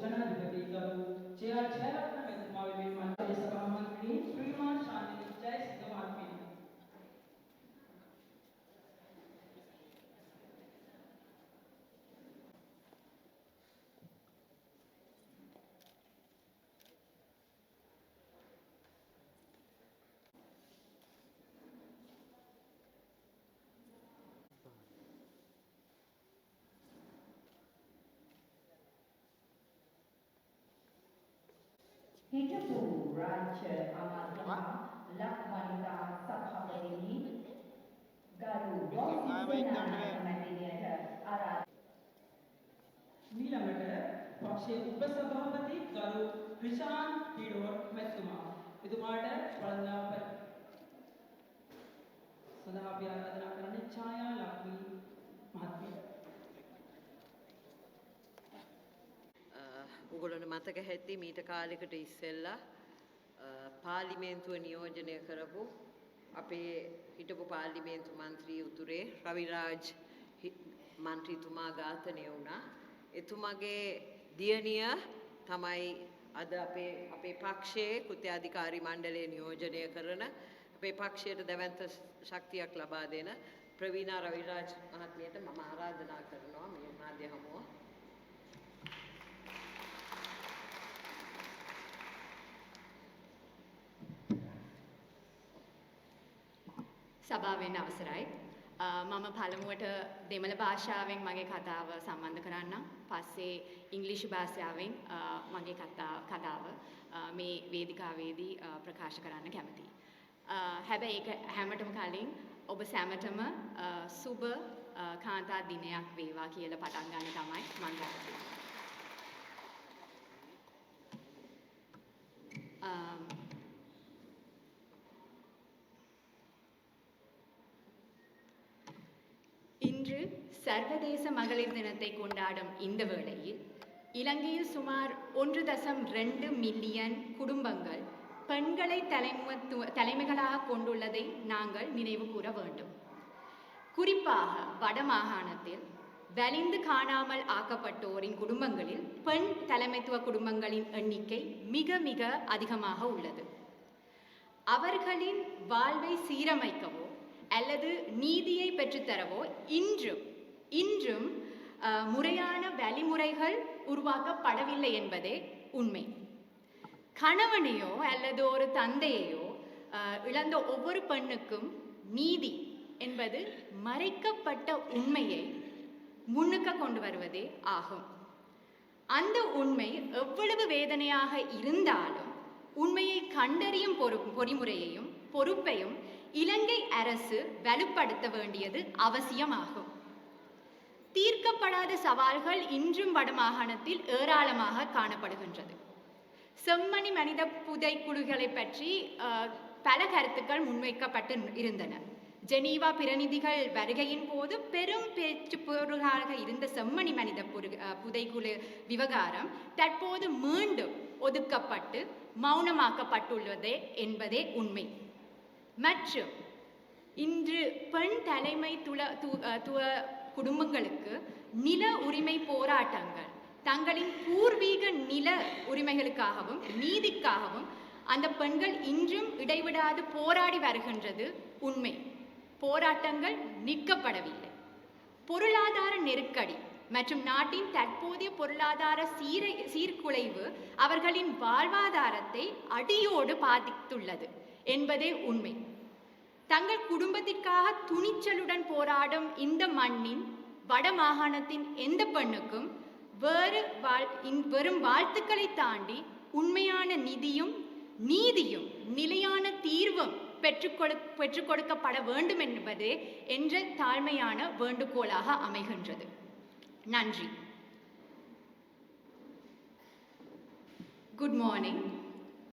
ජනාධිපති ගරු ජයරත්න මැතිතුමා වෙනුවෙන් මන්ත්‍රී සභා මන්ත්‍රී ශ්‍රීමාන් ශාන්ති ජයසිංහ මහත්මිය. හිටපු රාජ්‍ය අමාත්‍යමා ලක්වනිතා සභාපතිනි ගරු මැතිණියට ඊළඟට පක්ෂයේ උපසභාපති ගරු රිෂාන් පීඩෝර් මැතිතුමා එතුමාට වළඳා සඳහා අපි ආරාධනා කරන්නේ ඡායා ලක්වී මහත්මිය. උගලොන්ට මතක ඇති මීට කාලයකට ඉස්සෙල්ලා පාර්ලිමේන්තුව නියෝජනය කරපු අපේ හිටපු පාර්ලිමේන්තු මන්ත්‍රී උතුරේ රවිරාජ් මන්ත්‍රීතුමා ඝාතනය වුණා. එතුමාගේ දියණිය තමයි අද අපේ පක්ෂයේ කෘත්‍යාධිකාරී මණ්ඩලය නියෝජනය කරන අපේ පක්ෂයට දැවැන්ත ශක්තියක් ලබා දෙන ප්‍රවීණා රවිරාජ් මහත්මියට මම ආරාධනා කරනවා මේ මාධ්‍ය හමුව. සභාවෙන් අවසරයි. මම පළමුවට දෙමළ භාෂාවෙන් මගේ කතාව සම්බන්ධ කරන්නම්. පස්සේ ඉංග්‍රීසි භාෂාවෙන් මගේ කතාව මේ වේදිකාවේදී ප්‍රකාශ කරන්න කැමතියි. හැබැයි ඒක හැමතෙම කලින් ඔබ සැමටම සුබ කාන්තා දිනයක් වේවා කියලා පටන් ගන්න තමයි මම කැමතියි. இன்று சர்வதேச மகளிர் தினத்தை கொண்டாடும் இந்த வேளையில் இலங்கையில் சுமார் 1.2 மில்லியன் குடும்பங்கள் பெண்களை தலைமைகளாக கொண்டுள்ளதை நாங்கள் நினைவு கூற வேண்டும். குறிப்பாக வடமாகாணத்தில் வலிந்து காணாமல் ஆக்கப்பட்டோரின் குடும்பங்களில் பெண் தலைமைத்துவ குடும்பங்களின் எண்ணிக்கை மிக மிக அதிகமாக உள்ளது. அவர்களின் வாழ்வை சீரமைக்கவோ அல்லது நீதியை பெற்றுத்தரவோ இன்றும் முறையான வழிமுறைகள் உருவாக்கப்படவில்லை என்பதே உண்மை. கணவனையோ அல்லது ஒரு தந்தையையோ இழந்த ஒவ்வொரு பெண்ணுக்கும் நீதி என்பது மறைக்கப்பட்ட உண்மையை முன்னுக்கு கொண்டு வருவதே ஆகும். அந்த உண்மை எவ்வளவு வேதனையாக இருந்தாலும் உண்மையை கண்டறியும் பொறிமுறையையும் பொறுப்பையும் இலங்கை அரசு வலுப்படுத்த வேண்டியது அவசியமாகும். தீர்க்கப்படாத சவால்கள் இன்றும் வடமாகாணத்தில் ஏராளமாக காணப்படுகின்றது. செம்மணி மனித புதைக்குழிகளை பற்றி பல கருத்துக்கள் முன்வைக்கப்பட்டு இருந்தன. ஜெனீவா பிரதிநிதிகள் வருகையின் போது பெரும் பேச்சு பொருளாக இருந்த செம்மணி மனித புதைக்குழு விவகாரம் தற்போது மீண்டும் ஒதுக்கப்பட்டு மௌனமாக்கப்பட்டுள்ளதே என்பதே உண்மை. மற்றும் இன்று பெண் தலைமைத்துவ குடும்பங்களுக்கு நில உரிமை போராட்டங்கள் தங்களின் பூர்வீக நில உரிமைகளுக்காகவும் நீதிக்காகவும் அந்த பெண்கள் இன்றும் இடைவிடாது போராடி வருகின்றது உண்மை. போராட்டங்கள் நிற்கப்படவில்லை. பொருளாதார நெருக்கடி மற்றும் நாட்டின் தற்போதைய பொருளாதார சீர்குலைவு அவர்களின் வாழ்வாதாரத்தை அடியோடு பாதித்துள்ளது என்பதே உண்மை. தங்கள் குடும்பத்திற்காக துணிச்சலுடன் போராடும் இந்த மண்ணின் வடமாகாணத்தின் எந்த பெண்ணுக்கும் வெறும் வாழ்த்துக்களை தாண்டி உண்மையான நிதியும் நீதியும் நிலையான தீர்வும் பெற்றுக் கொடுக்கப்பட வேண்டும் என்பதே என்ற தாழ்மையான வேண்டுகோளாக அமைகின்றது. நன்றி. Good morning.